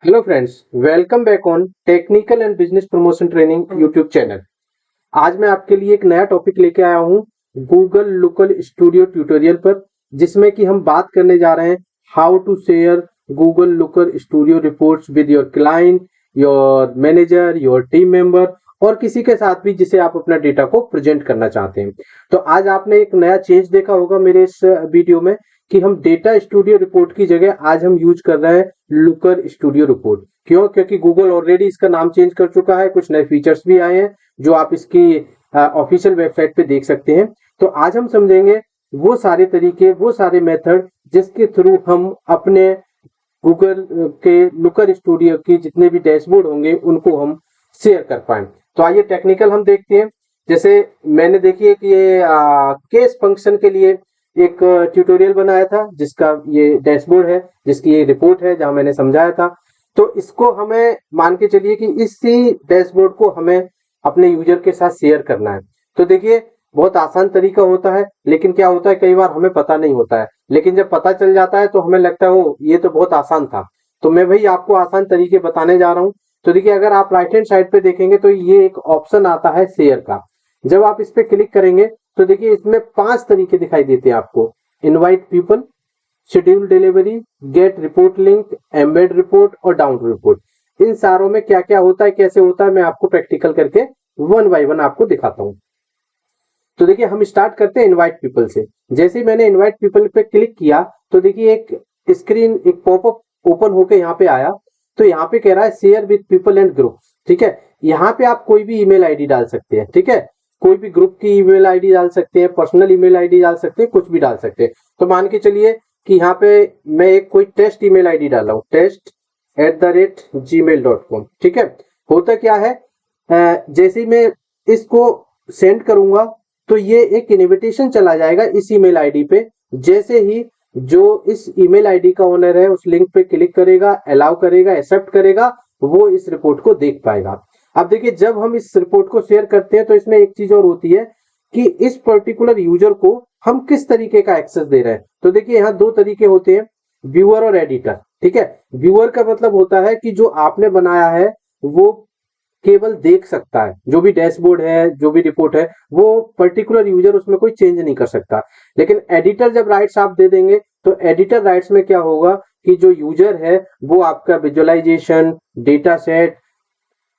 Hello friends, welcome back on technical and business promotion training YouTube channel. आज मैं आपके लिए एक नया टॉपिक लेके आया हूँ गूगल लुकर स्टूडियो ट्यूटोरियल पर, जिसमें कि हम बात करने जा रहे हैं how to share Google Looker Studio reports with your client, your manager, your team member और किसी के साथ भी जिसे आप अपना डेटा को प्रेजेंट करना चाहते हैं। तो आज आपने एक नया चेंज देखा होगा मेरे इस वीडियो में कि हम डेटा स्टूडियो रिपोर्ट की जगह आज हम यूज कर रहे हैं लुकर स्टूडियो रिपोर्ट। क्यों? क्योंकि गूगल ऑलरेडी इसका नाम चेंज कर चुका है, कुछ नए फीचर्स भी आए हैं जो आप इसकी ऑफिशियल वेबसाइट पे देख सकते हैं। तो आज हम समझेंगे वो सारे तरीके, वो सारे मेथड जिसके थ्रू हम अपने गूगल के लुकर स्टूडियो की जितने भी डैशबोर्ड होंगे उनको हम शेयर कर पाए। तो आइए टेक्निकल हम देखते हैं। जैसे मैंने देखिए कि ये केस फंक्शन के लिए एक ट्यूटोरियल बनाया था जिसका ये डैशबोर्ड है, जिसकी ये रिपोर्ट है जहां मैंने समझाया था। तो इसको हमें मान के चलिए कि इसी डैशबोर्ड को हमें अपने यूजर के साथ शेयर करना है। तो देखिए बहुत आसान तरीका होता है, लेकिन क्या होता है कई बार हमें पता नहीं होता है, लेकिन जब पता चल जाता है तो हमें लगता है वो ये तो बहुत आसान था। तो मैं भाई आपको आसान तरीके बताने जा रहा हूँ। तो देखिए अगर आप राइट हैंड साइड पे देखेंगे तो ये एक ऑप्शन आता है शेयर का। जब आप इस पे क्लिक करेंगे तो देखिए इसमें 5 तरीके दिखाई देते हैं आपको: invite people, schedule delivery, gate report link, embed report और डाउनलोड रिपोर्ट। इन सारों में क्या क्या होता है, कैसे होता है, मैं आपको प्रैक्टिकल करके वन बाय वन आपको दिखाता हूँ। तो देखिए हम स्टार्ट करते हैं इनवाइट पीपल से। जैसे ही मैंने इनवाइट पीपल पे क्लिक किया तो देखिए एक स्क्रीन, एक पॉपअप ओपन होके यहाँ पे आया। तो यहाँ पे कह रहा है share with people and group. ठीक है, यहाँ पे आप कोई भी ईमेल आईडी डाल सकते हैं। ठीक है, कोई भी ग्रुप की ईमेल आईडी डाल सकते हैं, पर्सनल ईमेल आईडी डाल सकते हैं, कुछ भी डाल सकते हैं। तो मान के चलिए कि यहाँ पे मैं एक कोई टेस्ट ईमेल आईडी डाला हूँ, test@gmail.com। ठीक है, होता क्या है, जैसे ही मैं इसको सेंड करूंगा तो ये एक इनविटेशन चला जाएगा इस ईमेल आईडी पे। जैसे ही जो इस ईमेल आईडी का ओनर है उस लिंक पे क्लिक करेगा, अलाउ करेगा, एक्सेप्ट करेगा, वो इस रिपोर्ट को देख पाएगा। अब देखिए जब हम इस रिपोर्ट को शेयर करते हैं तो इसमें एक चीज और होती है कि इस पर्टिकुलर यूजर को हम किस तरीके का एक्सेस दे रहे हैं। तो देखिए यहाँ 2 तरीके होते हैं, व्यूअर और एडिटर। ठीक है, व्यूअर का मतलब होता है कि जो आपने बनाया है वो केवल देख सकता है, जो भी डैशबोर्ड है, जो भी रिपोर्ट है, वो पर्टिकुलर यूजर उसमें कोई चेंज नहीं कर सकता। लेकिन एडिटर जब राइट्स आप दे देंगे तो एडिटर राइट्स में क्या होगा कि जो यूजर है वो आपका visualisation, data set,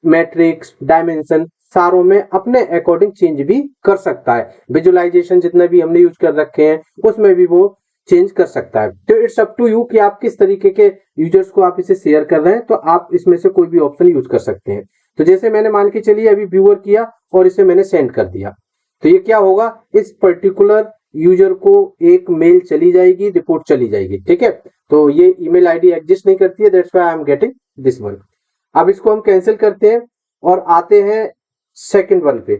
metrics, dimension सारों में अपने अकॉर्डिंग चेंज भी कर सकता है। विजुअलाइजेशन जितने भी हमने यूज कर रखे हैं उसमें भी वो चेंज कर सकता है। तो इट्स अप टू यू कि आप किस तरीके के यूजर्स को आप इसे शेयर कर रहे हैं। तो आप इसमें से कोई भी ऑप्शन यूज कर सकते हैं। तो जैसे मैंने मान के चलिए अभी व्यूअर किया और इसे मैंने सेंड कर दिया, तो ये क्या होगा, इस पर्टिकुलर यूजर को एक मेल चली जाएगी, रिपोर्ट चली जाएगी। ठीक है, तो ये ईमेल आईडी एग्जिस्ट नहीं करती है, that's why I am getting this one. अब इसको हम कैंसिल करते हैं और आते हैं सेकंड वन पे।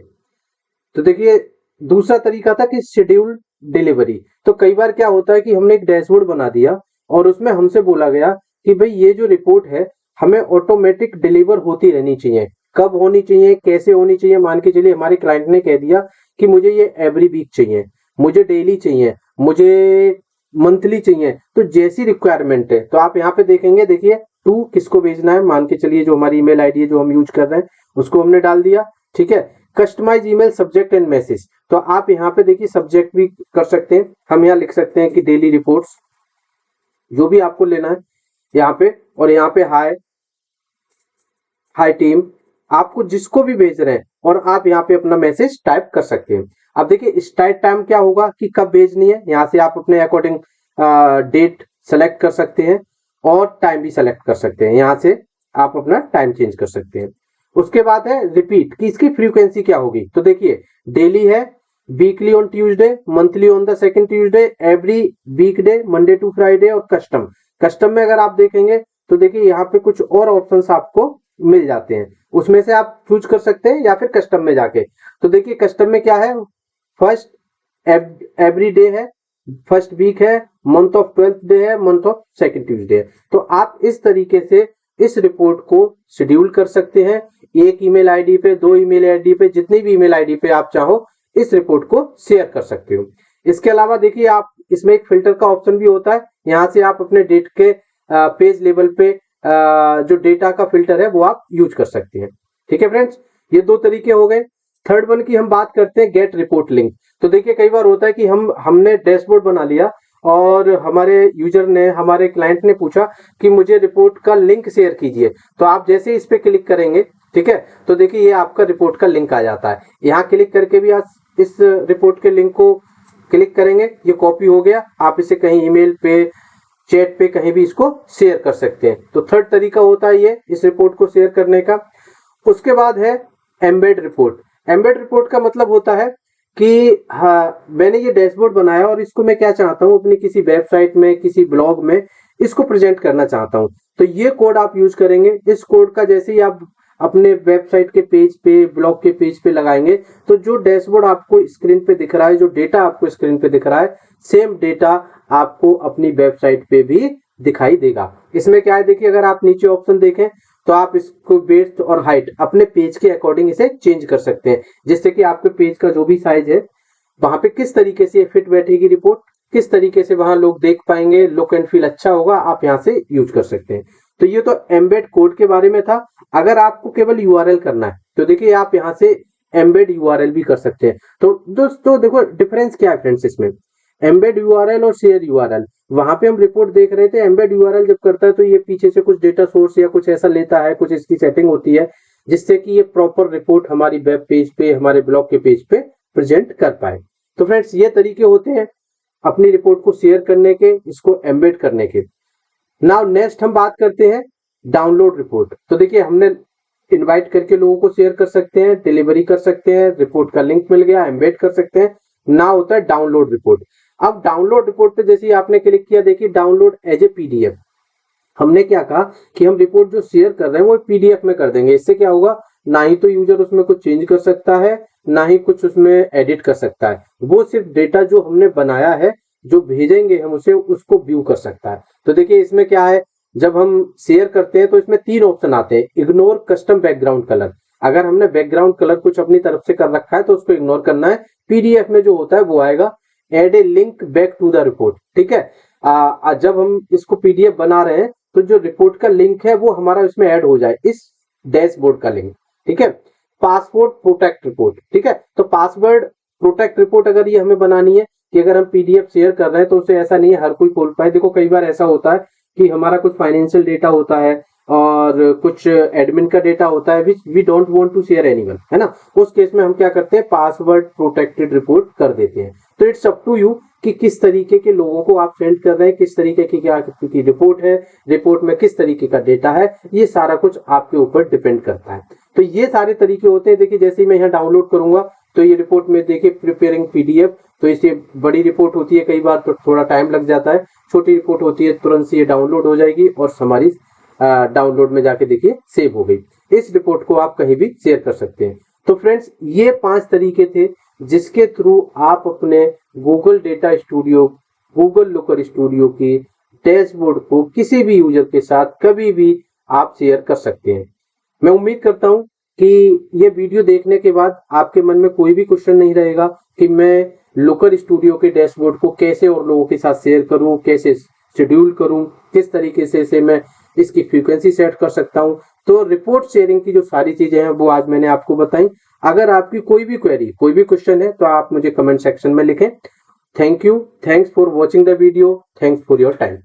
तो देखिए दूसरा तरीका था कि शेड्यूल डिलीवरी। तो कई बार क्या होता है कि हमने एक डैशबोर्ड बना दिया और उसमें हमसे बोला गया कि भाई ये जो रिपोर्ट है हमें ऑटोमेटिक डिलीवर होती रहनी चाहिए। कब होनी चाहिए, कैसे होनी चाहिए? मान के चलिए हमारे क्लाइंट ने कह दिया कि मुझे ये एवरी वीक चाहिए, मुझे डेली चाहिए, मुझे मंथली चाहिए। तो जैसी रिक्वायरमेंट है तो आप यहाँ पे देखेंगे, देखिए टू किसको भेजना है, मान के चलिए जो हमारी ईमेल आईडी है जो हम यूज कर रहे हैं उसको हमने डाल दिया। ठीक है, customise email subject and message. तो आप यहाँ पे देखिए सब्जेक्ट भी कर सकते हैं, हम यहाँ लिख सकते हैं कि डेली रिपोर्ट्स, जो भी आपको लेना है यहाँ पे। और यहाँ पे हाय हाय टीम, आपको जिसको भी भेज रहे हैं और आप यहाँ पे अपना मैसेज टाइप कर सकते हैं। अब देखिए स्टार्ट टाइम क्या होगा कि कब भेजनी है, यहाँ से आप अपने अकॉर्डिंग डेट सेलेक्ट कर सकते हैं और टाइम भी सेलेक्ट कर सकते हैं। यहाँ से आप अपना टाइम चेंज कर सकते हैं। उसके बाद है रिपीट, कि इसकी फ्रीक्वेंसी क्या होगी। तो देखिए डेली है, weekly on Tuesday, monthly on the second Tuesday, every weekday, Monday to Friday और कस्टम। कस्टम में अगर आप देखेंगे तो देखिए यहाँ पे कुछ और ऑप्शंस आपको मिल जाते हैं, उसमें से आप चूज कर सकते हैं या फिर कस्टम में जाके। तो देखिए कस्टम में क्या है, फर्स्ट एवरी डे है, फर्स्ट वीक है, मंथ ऑफ 12th डे है, मंथ ऑफ सेकंड ट्यूसडे है। तो आप इस तरीके से इस रिपोर्ट को शेड्यूल कर सकते हैं। एक ईमेल आईडी पे, 2 ईमेल आईडी पे, जितनी भी ईमेल आईडी पे आप चाहो इस रिपोर्ट को शेयर कर सकते हो। इसके अलावा देखिए आप इसमें एक फिल्टर का ऑप्शन भी होता है, यहाँ से आप अपने डेट के पेज लेवल पे जो डेटा का फिल्टर है वो आप यूज कर सकते हैं। ठीक है फ्रेंड्स, ये दो तरीके हो गए। थर्ड वन की हम बात करते हैं, गेट रिपोर्ट लिंक। तो देखिए कई बार होता है कि हमने डैशबोर्ड बना लिया और हमारे यूजर ने, हमारे क्लाइंट ने पूछा कि मुझे रिपोर्ट का लिंक शेयर कीजिए। तो आप जैसे ही इस पे क्लिक करेंगे, ठीक है, तो देखिए ये आपका रिपोर्ट का लिंक आ जाता है। यहाँ क्लिक करके भी आप इस रिपोर्ट के लिंक को क्लिक करेंगे, ये कॉपी हो गया। आप इसे कहीं ईमेल पे, चैट पे, कहीं भी इसको शेयर कर सकते हैं। तो थर्ड तरीका होता है ये इस रिपोर्ट को शेयर करने का। उसके बाद है एम्बेड रिपोर्ट। एम्बेड रिपोर्ट का मतलब होता है कि हाँ, मैंने ये डैशबोर्ड बनाया और इसको मैं क्या चाहता हूँ, अपनी किसी वेबसाइट में, किसी ब्लॉग में इसको प्रेजेंट करना चाहता हूँ। तो ये कोड आप यूज करेंगे। इस कोड का जैसे ही आप अपने वेबसाइट के पेज पे, ब्लॉग के पेज पे लगाएंगे, तो जो डैशबोर्ड आपको स्क्रीन पे दिख रहा है, जो डेटा आपको स्क्रीन पे दिख रहा है, सेम डेटा आपको अपनी वेबसाइट पे भी दिखाई देगा। इसमें क्या है, देखिए अगर आप नीचे ऑप्शन देखें तो आप इसको वेड्थ और हाइट अपने पेज के अकॉर्डिंग इसे चेंज कर सकते हैं, जिससे कि आपके पेज का जो भी साइज है वहां पे किस तरीके से फिट बैठेगी रिपोर्ट, किस तरीके से वहां लोग देख पाएंगे, लुक एंड फील अच्छा होगा, आप यहाँ से यूज कर सकते हैं। तो ये तो एम्बेड कोड के बारे में था। अगर आपको केवल यूआरएल करना है तो देखिए आप यहाँ से एम्बेड यूआरएल भी कर सकते हैं। तो दोस्तों देखो डिफरेंस क्या है फ्रेंड्स इसमें, एम्बेड यूआरएल और शेयर यूआरएल। वहां पे हम रिपोर्ट देख रहे थे, एम्बेड यूआरएल जब करता है तो ये पीछे से कुछ डेटा सोर्स या कुछ ऐसा लेता है, कुछ इसकी सेटिंग होती है जिससे कि ये प्रॉपर रिपोर्ट हमारी वेब पेज पे, हमारे ब्लॉग के पेज पे प्रेजेंट कर पाए। तो फ्रेंड्स ये तरीके होते हैं अपनी रिपोर्ट को शेयर करने के, इसको एम्बेड करने के। नाउ नेक्स्ट हम बात करते हैं डाउनलोड रिपोर्ट। तो देखिए हमने इनवाइट करके लोगों को शेयर कर सकते हैं, डिलीवरी कर सकते हैं, रिपोर्ट का लिंक मिल गया, एम्बेड कर सकते हैं। ना होता है डाउनलोड रिपोर्ट। अब डाउनलोड रिपोर्ट पे जैसे ही आपने क्लिक किया, देखिए डाउनलोड एज ए पीडीएफ। हमने क्या कहा कि हम रिपोर्ट जो शेयर कर रहे हैं वो पीडीएफ में कर देंगे। इससे क्या होगा, ना ही तो यूजर उसमें कुछ चेंज कर सकता है, ना ही कुछ उसमें एडिट कर सकता है। वो सिर्फ डेटा जो हमने बनाया है, जो भेजेंगे हम उसे, उसको व्यू कर सकता है। तो देखिए इसमें क्या है, जब हम शेयर करते हैं तो इसमें तीन ऑप्शन आते हैं। इग्नोर कस्टम बैकग्राउंड कलर, अगर हमने बैकग्राउंड कलर कुछ अपनी तरफ से कर रखा है तो उसको इग्नोर करना है। पीडीएफ में जो होता है वो आएगा add a link back to the report. ठीक है, जब हम इसको पीडीएफ बना रहे हैं तो जो रिपोर्ट का लिंक है वो हमारा इसमें ऐड हो जाए, इस डैशबोर्ड का लिंक। ठीक है, पासवर्ड प्रोटेक्ट रिपोर्ट। ठीक है, तो पासवर्ड प्रोटेक्ट रिपोर्ट अगर ये हमें बनानी है कि अगर हम पीडीएफ शेयर कर रहे हैं तो उसे ऐसा नहीं है हर कोई खोल पाए। देखो कई बार ऐसा होता है कि हमारा कुछ फाइनेंशियल डेटा होता है और कुछ एडमिन का डेटा होता है, which we don't want to share anyone, है ना। उस केस में हम क्या करते हैं, पासवर्ड प्रोटेक्टेड रिपोर्ट कर देते हैं। तो इट्स अप टू यू कि किस तरीके के लोगों को आप सेंड कर रहे हैं, किस तरीके की क्या की रिपोर्ट है, रिपोर्ट में किस तरीके का डेटा है, ये सारा कुछ आपके ऊपर डिपेंड करता है। तो ये सारे तरीके होते हैं। देखिए जैसे ही मैं यहाँ डाउनलोड करूंगा तो ये रिपोर्ट में देखिए प्रिपेयरिंग पीडीएफ, तो इससे बड़ी रिपोर्ट होती है कई बार तो थोड़ा टाइम लग जाता है, छोटी रिपोर्ट होती है तुरंत से ये डाउनलोड हो जाएगी और हमारी डाउनलोड में जाके देखिए सेव हो गई। इस रिपोर्ट को आप कहीं भी शेयर कर सकते हैं। तो फ्रेंड्स ये 5 तरीके थे जिसके थ्रू आप अपने Google data studio, Google Looker studio की डैशबोर्ड को किसी भी यूजर के साथ कभी भी आप शेयर कर सकते हैं। मैं उम्मीद करता हूं कि ये वीडियो देखने के बाद आपके मन में कोई भी क्वेश्चन नहीं रहेगा कि मैं लुकर स्टूडियो के डैशबोर्ड को कैसे और लोगों के साथ शेयर करूं, कैसे शेड्यूल करूं, किस तरीके से मैं इसकी फ्रीक्वेंसी सेट कर सकता हूं। तो रिपोर्ट शेयरिंग की जो सारी चीजें हैं वो आज मैंने आपको बताई। अगर आपकी कोई भी क्वेरी, कोई भी क्वेश्चन है तो आप मुझे कमेंट सेक्शन में लिखें। Thank you, thanks for watching the video, thanks for your time.